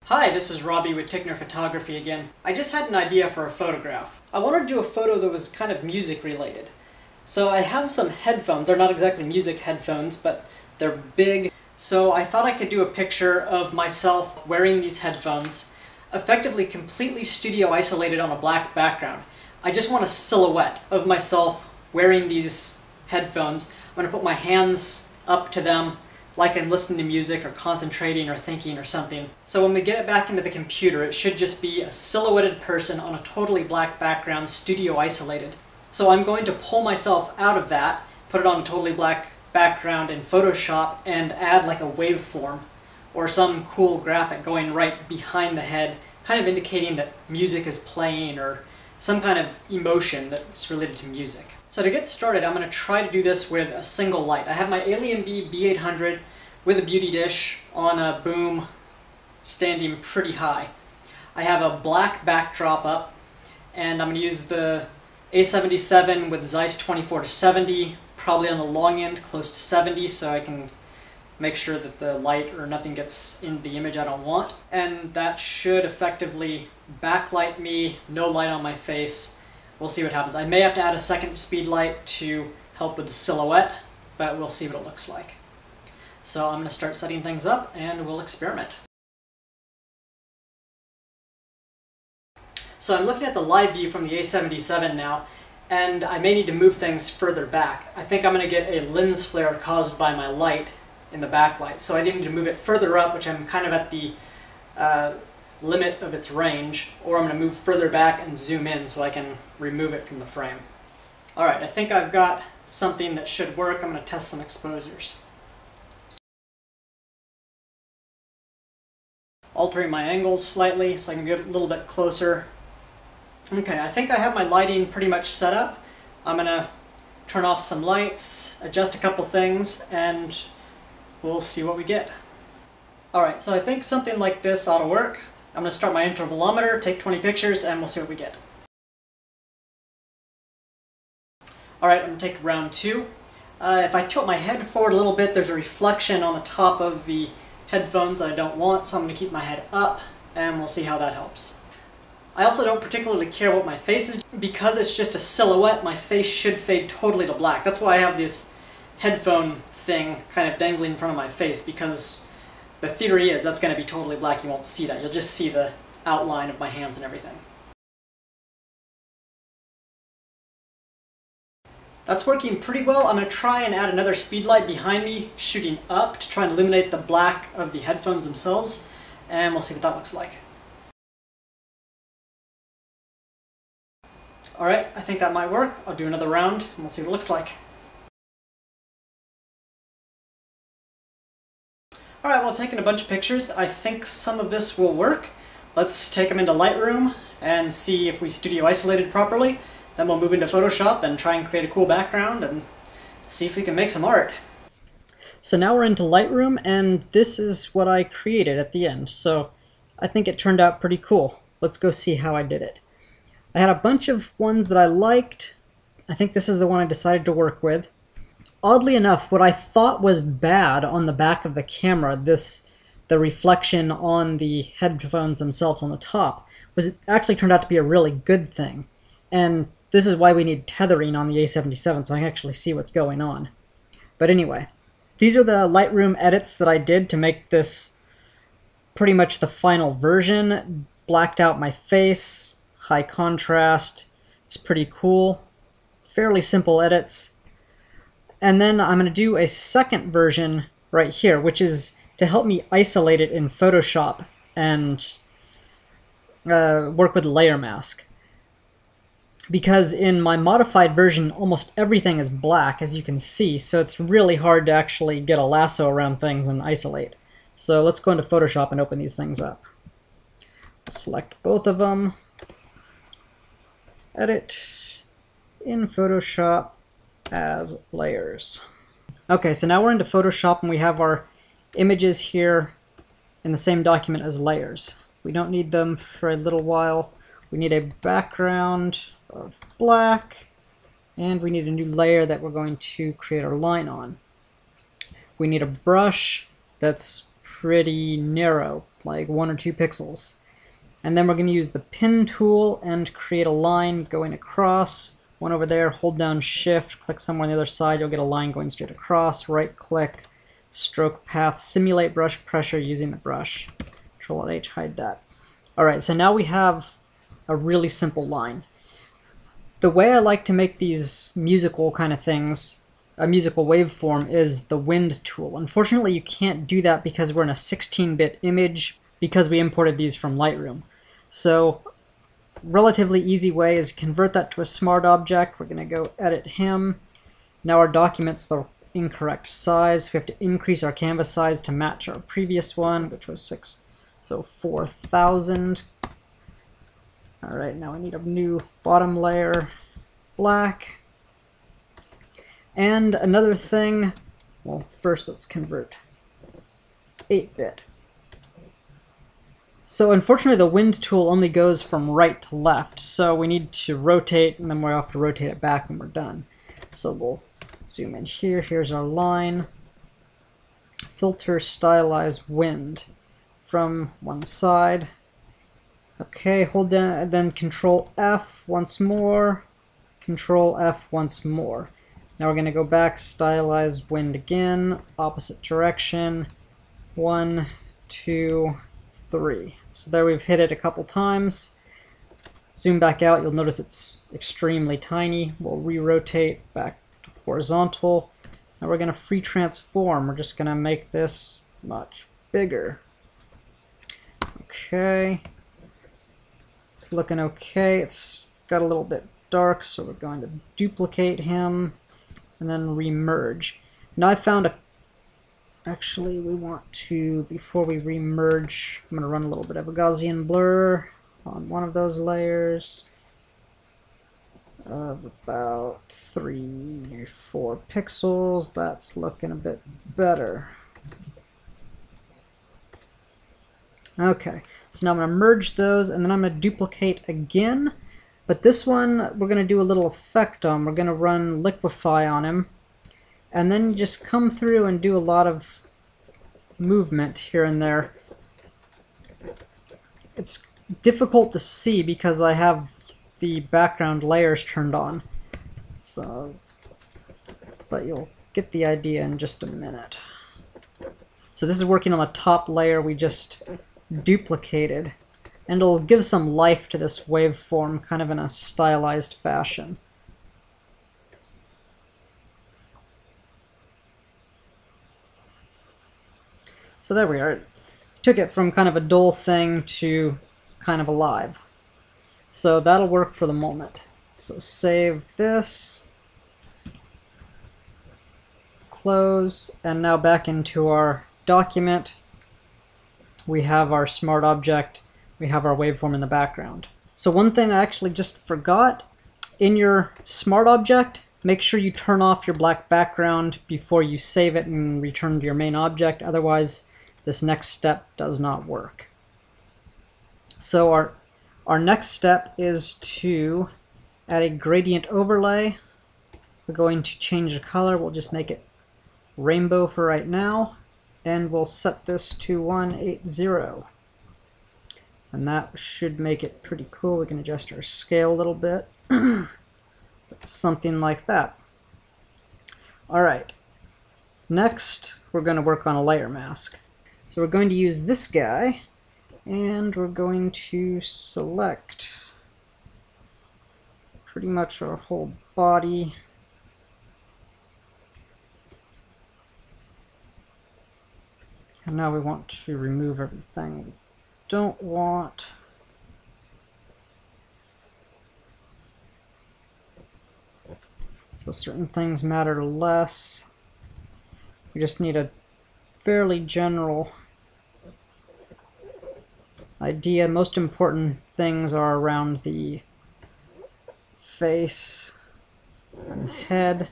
Hi, this is Robbie with Tickner Photography again. I just had an idea for a photograph. I wanted to do a photo that was kind of music related. So I have some headphones. They're not exactly music headphones, but they're big. So I thought I could do a picture of myself wearing these headphones, effectively completely studio isolated on a black background. I just want a silhouette of myself wearing these headphones. I'm going to put my hands up to them like I'm listening to music or concentrating or thinking or something. So when we get it back into the computer, it should just be a silhouetted person on a totally black background, studio isolated. So I'm going to pull myself out of that, put it on a totally black background in Photoshop, and add like a waveform or some cool graphic going right behind the head, kind of indicating that music is playing or some kind of emotion that's related to music. So to get started, I'm going to try to do this with a single light. I have my Alien B B800 with a beauty dish on a boom standing pretty high. I have a black backdrop up, and I'm going to use the a77 with Zeiss 24-70, probably on the long end, close to 70, so I can make sure that the light or nothing gets in the image I don't want. And that should effectively backlight me, no light on my face. We'll see what happens. I may have to add a second speed light to help with the silhouette, but we'll see what it looks like. So I'm going to start setting things up and we'll experiment. So I'm looking at the live view from the a77 now, and I may need to move things further back. I think I'm going to get a lens flare caused by my light in the backlight. So I need to move it further up, which I'm kind of at the limit of its range, or I'm going to move further back and zoom in so I can remove it from the frame. Alright, I think I've got something that should work. I'm going to test some exposures. Altering my angles slightly so I can get a little bit closer. Okay, I think I have my lighting pretty much set up. I'm going to turn off some lights, adjust a couple things, and we'll see what we get. Alright, so I think something like this ought to work. I'm going to start my intervalometer, take 20 pictures, and we'll see what we get. Alright, I'm going to take round two. If I tilt my head forward a little bit, there's a reflection on the top of the headphones that I don't want, so I'm going to keep my head up, and we'll see how that helps. I also don't particularly care what my face is. Because it's just a silhouette, my face should fade totally to black. That's why I have this headphone thing kind of dangling in front of my face, because the theory is that's going to be totally black. You won't see that. You'll just see the outline of my hands and everything. That's working pretty well. I'm going to try and add another speed light behind me, shooting up to try and illuminate the black of the headphones themselves, and we'll see what that looks like. Alright, I think that might work. I'll do another round, and we'll see what it looks like. Alright, well, I've taken a bunch of pictures. I think some of this will work. Let's take them into Lightroom and see if we studio isolated properly. Then we'll move into Photoshop and try and create a cool background and see if we can make some art. So now we're into Lightroom, and this is what I created at the end. So I think it turned out pretty cool. Let's go see how I did it. I had a bunch of ones that I liked. I think this is the one I decided to work with. Oddly enough, what I thought was bad on the back of the camera, the reflection on the headphones themselves on the top, was actually turned out to be a really good thing. And this is why we need tethering on the a77, so I can actually see what's going on. But anyway, these are the Lightroom edits that I did to make this pretty much the final version. Blacked out my face, high contrast. It's pretty cool. Fairly simple edits. And then I'm going to do a second version right here, which is to help me isolate it in Photoshop and work with the layer mask. Because in my modified version, almost everything is black, as you can see, so it's really hard to actually get a lasso around things and isolate. So let's go into Photoshop and open these things up. Select both of them. Edit in Photoshop as layers. Okay, so now we're into Photoshop and we have our images here in the same document as layers. We don't need them for a little while. We need a background of black, and we need a new layer that we're going to create our line on. We need a brush that's pretty narrow, like 1 or 2 pixels. And then we're going to use the pen tool and create a line going across. One over there, hold down shift, click somewhere on the other side, you'll get a line going straight across. Right click, stroke path, simulate brush pressure using the brush. Control H, hide that. Alright, so now we have a really simple line. The way I like to make these musical kind of things, a musical waveform, is the wind tool. Unfortunately, you can't do that because we're in a 16-bit image because we imported these from Lightroom. So, relatively easy way is convert that to a smart object. We're going to go edit him. Now our document's the incorrect size. We have to increase our canvas size to match our previous one, which was 6. So 4,000. Alright, now I need a new bottom layer, black. And another thing, well, first let's convert 8-bit. So unfortunately the wind tool only goes from right to left, so we need to rotate, and then we'll have to rotate it back when we're done. So we'll zoom in here, here's our line. Filter stylize wind from one side. Okay, hold down, then Control F once more, Control F once more. Now we're going to go back, stylize wind again, opposite direction, 1, 2, 3. So there we've hit it a couple times. Zoom back out, you'll notice it's extremely tiny. We'll re-rotate back to horizontal. Now we're going to free transform. We're just going to make this much bigger. Okay. It's looking okay. It's got a little bit dark, so we're going to duplicate him and then re-merge. Now I found a... Actually, we want to, before we re-merge, I'm going to run a little bit of a Gaussian blur on one of those layers of about 3 or 4 pixels. That's looking a bit better. Okay, so now I'm going to merge those, and then I'm going to duplicate again. But this one, we're going to do a little effect on. We're going to run liquefy on him. And then just come through and do a lot of movement here and there. It's difficult to see because I have the background layers turned on. So, but you'll get the idea in just a minute. So this is working on the top layer we just duplicated, and it'll give some life to this waveform kind of in a stylized fashion. So there we are. Took it from kind of a dull thing to kind of alive. So that'll work for the moment. So save this, close, and now back into our document. We have our smart object, we have our waveform in the background. So one thing I actually just forgot, in your smart object, make sure you turn off your black background before you save it and return to your main object, otherwise this next step does not work. So our next step is to add a gradient overlay. We're going to change the color, we'll just make it rainbow for right now. And we'll set this to 180. And that should make it pretty cool. We can adjust our scale a little bit. Something like that. Alright. Next, we're going to work on a layer mask. So we're going to use this guy, and we're going to select pretty much our whole body. And now we want to remove everything we don't want. So certain things matter less. We just need a fairly general idea. Most important things are around the face and head,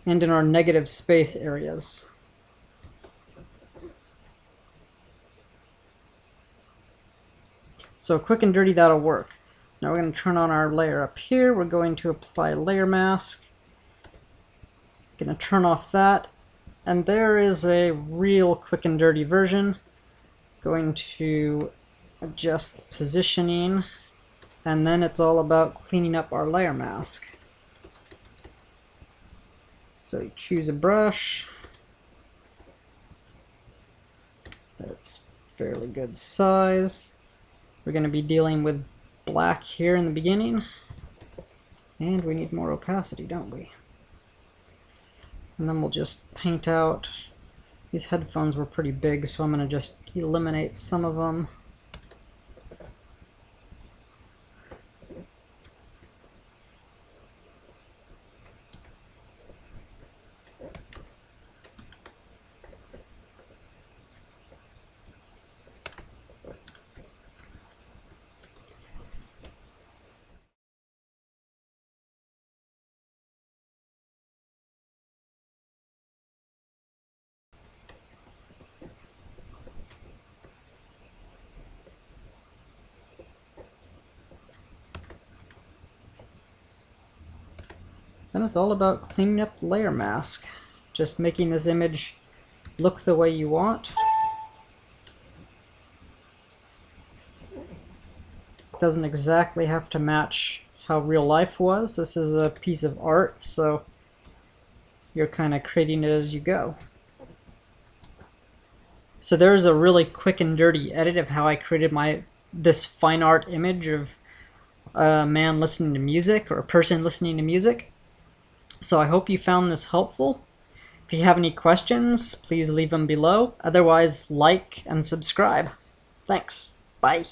and in our negative space areas. So quick and dirty, that'll work. Now we're going to turn on our layer up here. We're going to apply layer mask. Going to turn off that. And there is a real quick and dirty version. Going to adjust positioning, and then it's all about cleaning up our layer mask. So you choose a brush that's fairly good size. We're going to be dealing with black here in the beginning, and we need more opacity, don't we? And then we'll just paint out. These headphones were pretty big, so I'm going to just eliminate some of them. Then it's all about cleaning up the layer mask. Just making this image look the way you want. It doesn't exactly have to match how real life was. This is a piece of art, so you're kind of creating it as you go. So there's a really quick and dirty edit of how I created this fine art image of a man listening to music, or a person listening to music. So I hope you found this helpful. If you have any questions, please leave them below. Otherwise, like and subscribe. Thanks. Bye.